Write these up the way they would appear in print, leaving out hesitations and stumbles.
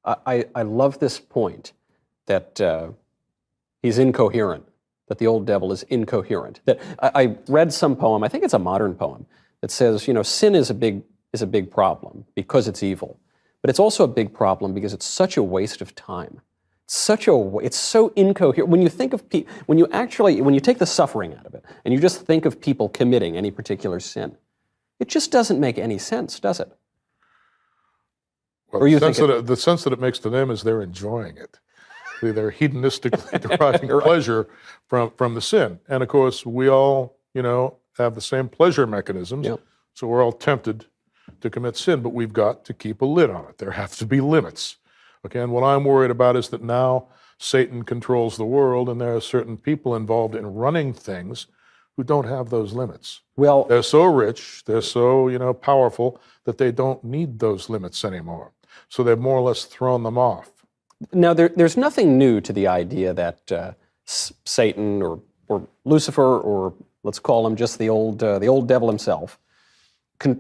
I love this point that he's incoherent, that the old devil is incoherent. That I read some poem, I think it's a modern poem, that says, sin is a big problem because it's evil, but it's also a big problem because it's such a waste of time. It's so incoherent. When you think of when you take the suffering out of it, and you just think of people committing any particular sin, it just doesn't make any sense, does it? Well, the sense that it makes to them is they're enjoying it. They're hedonistically deriving pleasure from the sin. And of course, we all, have the same pleasure mechanisms. Yep. So we're all tempted to commit sin, but we've got to keep a lid on it. There have to be limits. Okay, and what I'm worried about is that now Satan controls the world, and there are certain people involved in running things who don't have those limits. Well, they're so rich, they're so, powerful that they don't need those limits anymore. So they've more or less thrown them off. Now, there's nothing new to the idea that Satan or Lucifer, or let's call him just the old devil himself,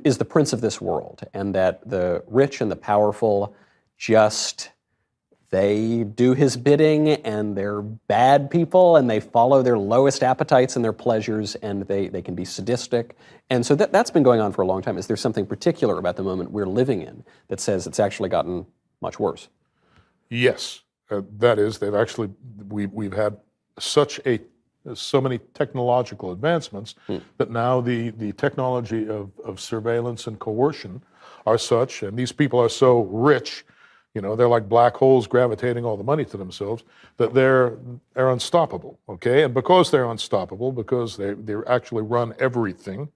is the prince of this world, and that the rich and the powerful they do his bidding, and they're bad people, and they follow their lowest appetites and their pleasures, and they can be sadistic. And so that's been going on for a long time. Is there something particular about the moment we're living in that says it's actually gotten much worse? Yes, that is, we've had so many technological advancements that now the technology of surveillance and coercion are such, and these people are so rich, they're like black holes gravitating all the money to themselves, that they're unstoppable, okay? And because they're unstoppable, because they actually run everything,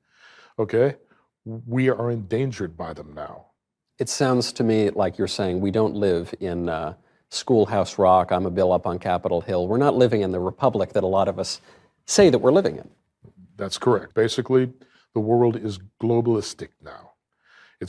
okay, we are endangered by them now. It sounds to me like you're saying we don't live in Schoolhouse Rock, I'm a bill up on Capitol Hill. We're not living in the republic that a lot of us say that we're living in. That's correct. Basically, the world is globalistic now.